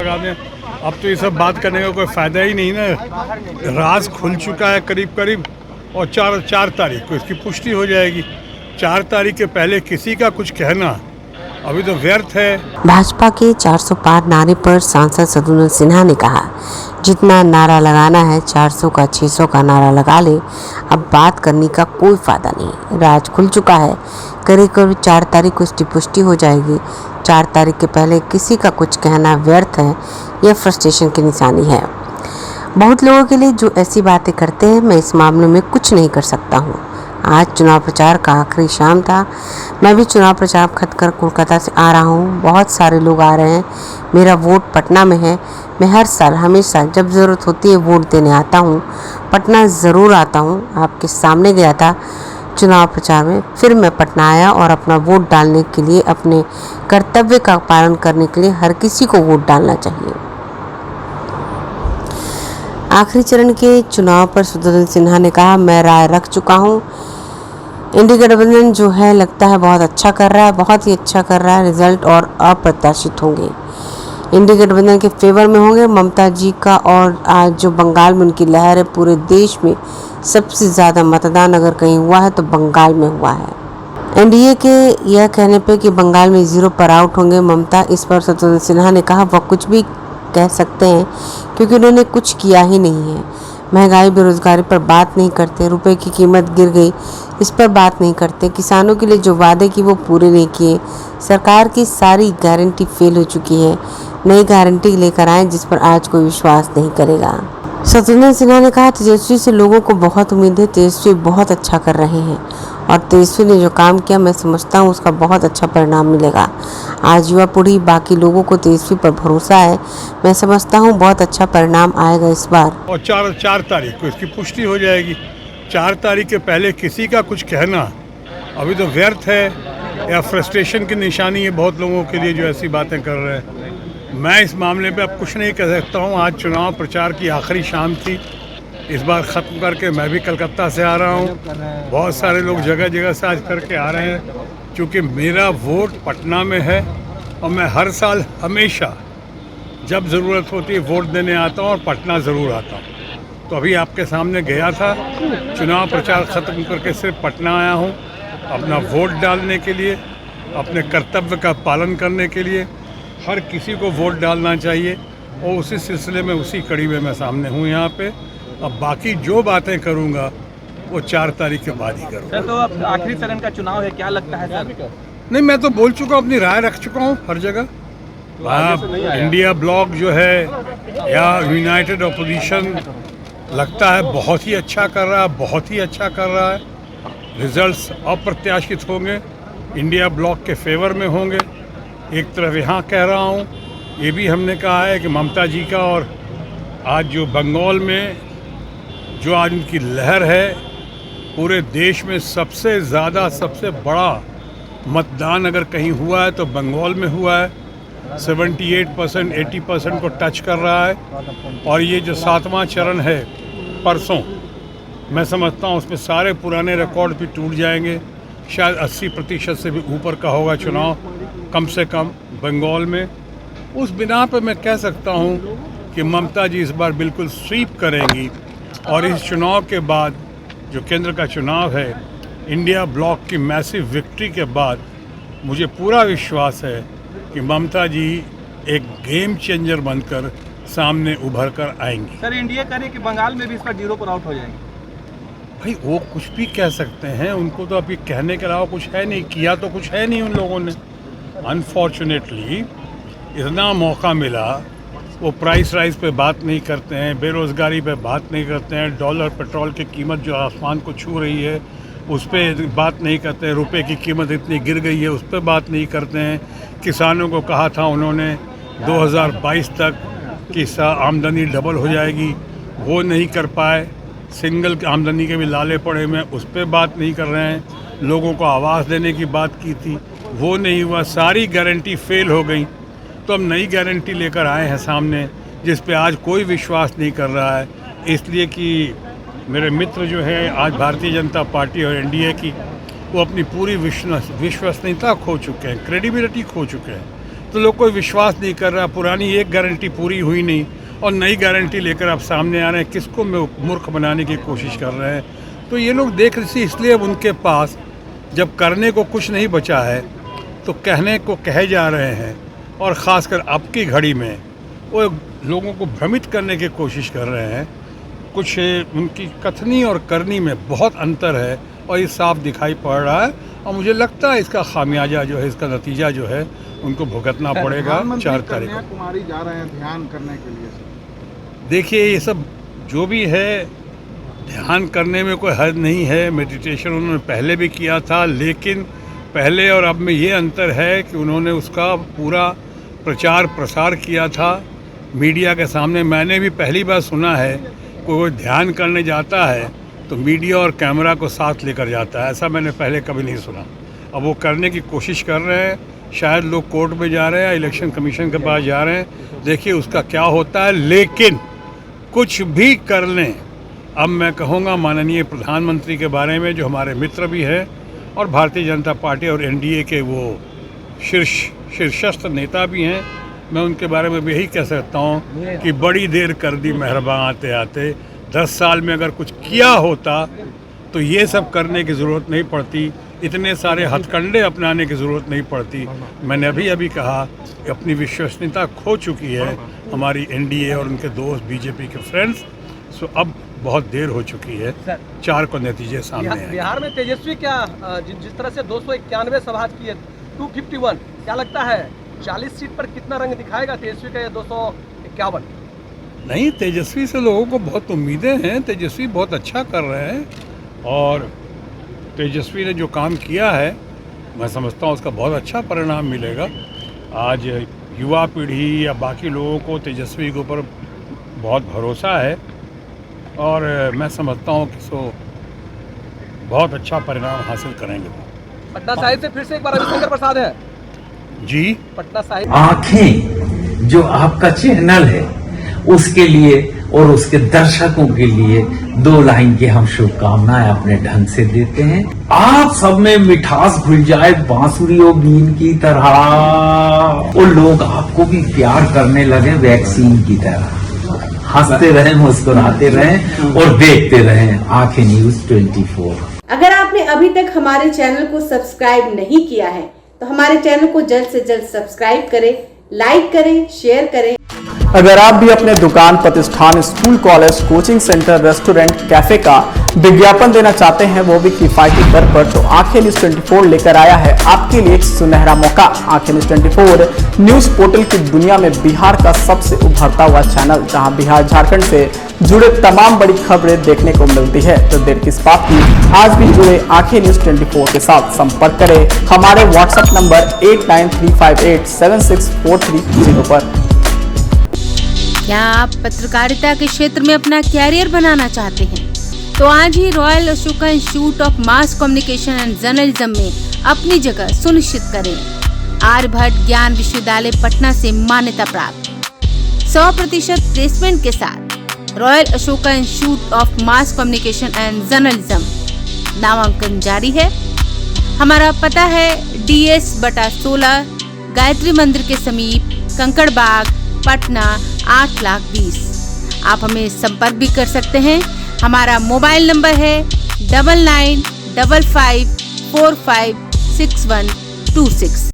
लगा दें। अब तो ये सब बात करने का कोई फ़ायदा ही नहीं ना। राज खुल चुका है करीब करीब, और चार तारीख को इसकी पुष्टि हो जाएगी। 4 तारीख के पहले किसी का कुछ कहना अभी तो व्यर्थ है। भाजपा के 400 पार नारे पर सांसद शत्रुघ्न सिन्हा ने कहा, जितना नारा लगाना है 400 का 600 का नारा लगा ले, अब बात करने का कोई फायदा नहीं। राज खुल चुका है, करीब करीब 4 तारीख को इसकी पुष्टि हो जाएगी। 4 तारीख के पहले किसी का कुछ कहना व्यर्थ है, यह फ्रस्ट्रेशन की निशानी है। बहुत लोगों के लिए जो ऐसी बातें करते हैं, मैं इस मामले में कुछ नहीं कर सकता हूँ। आज चुनाव प्रचार का आखिरी शाम था। मैं भी चुनाव प्रचार खत्म कर कोलकाता से आ रहा हूँ। बहुत सारे लोग आ रहे हैं। मेरा वोट पटना में है। मैं हर साल हमेशा जब ज़रूरत होती है वोट देने आता हूँ। पटना ज़रूर आता हूँ। आपके सामने गया था चुनाव प्रचार में, फिर मैं पटना आया और अपना वोट डालने के लिए, अपने कर्तव्य का पालन करने के लिए हर किसी को वोट डालना चाहिए। आखिरी चरण के चुनाव पर शत्रुघ्न सिन्हा ने कहा, मैं राय रख चुका हूँ। इंडी गठबंधन जो है लगता है बहुत अच्छा कर रहा है, बहुत ही अच्छा कर रहा है। रिजल्ट और अप्रत्याशित होंगे, इंडी गठबंधन के फेवर में होंगे। ममता जी का और आज जो बंगाल में उनकी लहर है, पूरे देश में सबसे ज़्यादा मतदान अगर कहीं हुआ है तो बंगाल में हुआ है। एनडीए के यह कहने पे कि बंगाल में 0 पर आउट होंगे ममता, इस पर शत्रुघ्न सिन्हा ने कहा वह कुछ भी कह सकते हैं क्योंकि उन्होंने कुछ किया ही नहीं है। महंगाई बेरोजगारी पर बात नहीं करते, रुपए की कीमत गिर गई इस पर बात नहीं करते, किसानों के लिए जो वादे किए वो पूरे नहीं किए। सरकार की सारी गारंटी फेल हो चुकी है। नई गारंटी लेकर आए जिस पर आज कोई विश्वास नहीं करेगा। शत्रुघ्न सिन्हा ने कहा, तेजस्वी से लोगों को बहुत उम्मीद है। तेजस्वी बहुत अच्छा कर रहे हैं और तेजस्वी ने जो काम किया मैं समझता हूँ उसका बहुत अच्छा परिणाम मिलेगा। आज युवा पीढ़ी, बाकी लोगों को तेजस्वी पर भरोसा है। मैं समझता हूँ बहुत अच्छा परिणाम आएगा इस बार। और 4 तारीख को इसकी पुष्टि हो जाएगी। 4 तारीख के पहले किसी का कुछ कहना अभी तो व्यर्थ है या फ्रस्ट्रेशन की निशानी है बहुत लोगों के लिए जो ऐसी बातें कर रहे हैं। मैं इस मामले पे अब कुछ नहीं कह सकता हूँ। आज चुनाव प्रचार की आखिरी शाम थी। इस बार ख़त्म करके मैं भी कलकत्ता से आ रहा हूँ। बहुत सारे लोग जगह जगह से आज करके आ रहे हैं क्योंकि मेरा वोट पटना में है और मैं हर साल हमेशा जब ज़रूरत होती है वोट देने आता हूँ और पटना ज़रूर आता हूँ। तो अभी आपके सामने गया था, चुनाव प्रचार ख़त्म करके सिर्फ पटना आया हूँ अपना वोट डालने के लिए, अपने कर्तव्य का पालन करने के लिए। हर किसी को वोट डालना चाहिए और उसी सिलसिले में, उसी कड़ी में मैं सामने हूँ यहाँ पे। अब बाकी जो बातें करूँगा वो 4 तारीख के बाद ही करूँगा। सर, तो अब आखिरी चरण का चुनाव है, क्या लगता है सर? नहीं, मैं तो बोल चुका हूँ, अपनी राय रख चुका हूँ हर जगह। इंडिया ब्लॉक जो है या यूनाइटेड अपोजिशन लगता है बहुत ही अच्छा कर रहा है, बहुत ही अच्छा कर रहा है। रिजल्ट्स अप्रत्याशित होंगे, इंडिया ब्लॉक के फेवर में होंगे। एक तरफ यहाँ कह रहा हूँ, ये भी हमने कहा है कि ममता जी का और आज जो बंगाल में जो आज उनकी लहर है, पूरे देश में सबसे ज़्यादा, सबसे बड़ा मतदान अगर कहीं हुआ है तो बंगाल में हुआ है। 78%, 80% को टच कर रहा है। और ये जो 7वां चरण है परसों, मैं समझता हूँ उसमें सारे पुराने रिकॉर्ड भी टूट जाएंगे। शायद 80% से भी ऊपर का होगा चुनाव कम से कम बंगाल में। उस बिना पर मैं कह सकता हूँ कि ममता जी इस बार बिल्कुल स्वीप करेंगी और इस चुनाव के बाद जो केंद्र का चुनाव है, इंडिया ब्लॉक की मैसिव विक्ट्री के बाद मुझे पूरा विश्वास है कि ममता जी एक गेम चेंजर बनकर सामने उभर कर आएंगी। सर, इंडिया करे कि बंगाल में भी इस पर 0 पर आउट हो जाएंगे? भाई वो कुछ भी कह सकते हैं, उनको तो अभी कहने के अलावा कुछ है नहीं, किया तो कुछ है नहीं उन लोगों ने। अनफॉर्चुनेटली इतना मौका मिला, वो प्राइस राइज पे बात नहीं करते हैं, बेरोज़गारी पे बात नहीं करते हैं, डॉलर पेट्रोल की कीमत जो आसमान को छू रही है उस पर बात नहीं करते हैं, रुपए की कीमत इतनी गिर गई है उस पर बात नहीं करते हैं। किसानों को कहा था उन्होंने 2022 तक कि आमदनी डबल हो जाएगी, वो नहीं कर पाए। सिंगल आमदनी के भी लाले पड़े में, उस पर बात नहीं कर रहे हैं। लोगों को आवाज़ देने की बात की थी, वो नहीं हुआ। सारी गारंटी फेल हो गई। तो हम नई गारंटी लेकर आए हैं सामने जिस पे आज कोई विश्वास नहीं कर रहा है, इसलिए कि मेरे मित्र जो है आज भारतीय जनता पार्टी और एनडीए की, वो अपनी पूरी विश्वसनीयता खो चुके हैं, क्रेडिबिलिटी खो चुके हैं। तो लोग कोई विश्वास नहीं कर रहा। पुरानी एक गारंटी पूरी हुई नहीं और नई गारंटी लेकर आप सामने आ रहे हैं, किसको मूर्ख बनाने की कोशिश कर रहे हैं। तो ये लोग देख रहे, इसलिए अब उनके पास जब करने को कुछ नहीं बचा है तो कहने को कहे जा रहे हैं, और ख़ासकर अब की घड़ी में वो लोगों को भ्रमित करने की कोशिश कर रहे हैं। कुछ उनकी कथनी और करनी में बहुत अंतर है और ये साफ दिखाई पड़ रहा है, और मुझे लगता है इसका खामियाजा जो है, इसका नतीजा जो है उनको भुगतना पड़ेगा 4 तारीख को। कुमारी जा रहे हैं ध्यान करने के लिए। देखिए, ये सब जो भी है, ध्यान करने में कोई हद नहीं है। मेडिटेशन उन्होंने पहले भी किया था, लेकिन पहले और अब में ये अंतर है कि उन्होंने उसका पूरा प्रचार प्रसार किया था मीडिया के सामने। मैंने भी पहली बार सुना है कोई ध्यान करने जाता है तो मीडिया और कैमरा को साथ लेकर जाता है, ऐसा मैंने पहले कभी नहीं सुना। अब वो करने की कोशिश कर रहे हैं, शायद लोग कोर्ट में जा रहे हैं, इलेक्शन कमीशन के पास जा रहे हैं, देखिए उसका क्या होता है। लेकिन कुछ भी कर लें, अब मैं कहूँगा माननीय प्रधानमंत्री के बारे में, जो हमारे मित्र भी हैं और भारतीय जनता पार्टी और एनडीए के वो शीर्षस्थ नेता भी हैं, मैं उनके बारे में भी यही कह सकता हूँ कि बड़ी देर कर दी मेहरबान आते आते। 10 साल में अगर कुछ किया होता तो ये सब करने की ज़रूरत नहीं पड़ती, इतने सारे हथकंडे अपनाने की ज़रूरत नहीं पड़ती। मैंने अभी कहा कि अपनी विश्वसनीयता खो चुकी है हमारी एनडीए और उनके दोस्त बीजेपी के फ्रेंड्स। सो अब बहुत देर हो चुकी है, 4 को नतीजे सामने आए। बिहार में तेजस्वी क्या जिस तरह से 291 सभा की है, 251, क्या लगता है 40 सीट पर कितना रंग दिखाएगा तेजस्वी का, या 251? नहीं, तेजस्वी से लोगों को बहुत उम्मीदें हैं। तेजस्वी बहुत अच्छा कर रहे हैं, और तेजस्वी ने जो काम किया है मैं समझता हूँ उसका बहुत अच्छा परिणाम मिलेगा। आज युवा पीढ़ी या बाकी लोगों को तेजस्वी के ऊपर बहुत भरोसा है, और मैं समझता हूँ कि बहुत अच्छा परिणाम हासिल करेंगे। पटना साहिब से फिर से एक बार रविशंकर प्रसाद है जी। पटना साहिब आंखें जो आपका चैनल है उसके लिए और उसके दर्शकों के लिए 2 लाइन की हम शुभकामनाएं अपने ढंग से देते हैं। आप सब में मिठास घुल जाए बांसुरी और बीन की तरह, और लोग आपको भी प्यार करने लगे वैक्सीन की तरह। हंसते रहें, मुस्कुराते रहें और देखते रहें आंखें न्यूज 24। अगर आपने अभी तक हमारे चैनल को सब्सक्राइब नहीं किया है तो हमारे चैनल को जल्द से जल्द सब्सक्राइब करें, लाइक करें, शेयर करें। अगर आप भी अपने दुकान, प्रतिष्ठान, school, college, coaching centre, restaurant, cafe का विज्ञापन देना चाहते हैं, वो भी किफायती दर पर, तो आंखें न्यूज 24 लेकर आया है आपके लिए एक सुनहरा मौका। आंखें न्यूज 24 न्यूज पोर्टल की दुनिया में बिहार का सबसे उभरता हुआ चैनल, जहां बिहार झारखंड से जुड़े तमाम बड़ी खबरें देखने को मिलती है। तो देर किस बात की, आज भी जुड़े आंखें न्यूज 24 के साथ। संपर्क करें हमारे व्हाट्सएप नंबर 8935876430 पर। क्या आप पत्रकारिता के क्षेत्र में अपना कैरियर बनाना चाहते हैं? तो आज ही royal Ashoka institute of mass communication and journalism में अपनी जगह सुनिश्चित करें। आर्यभट्ट ज्ञान विश्वविद्यालय पटना से मान्यता प्राप्त 100% प्लेसमेंट के साथ royal Ashoka institute of mass communication and journalism, नामांकन जारी है। हमारा पता है DS/16 गायत्री मंदिर के समीप, कंकड़ बाग, पटना 8,20,000। आप हमें संपर्क भी कर सकते हैं। हमारा मोबाइल नंबर है 9955456126।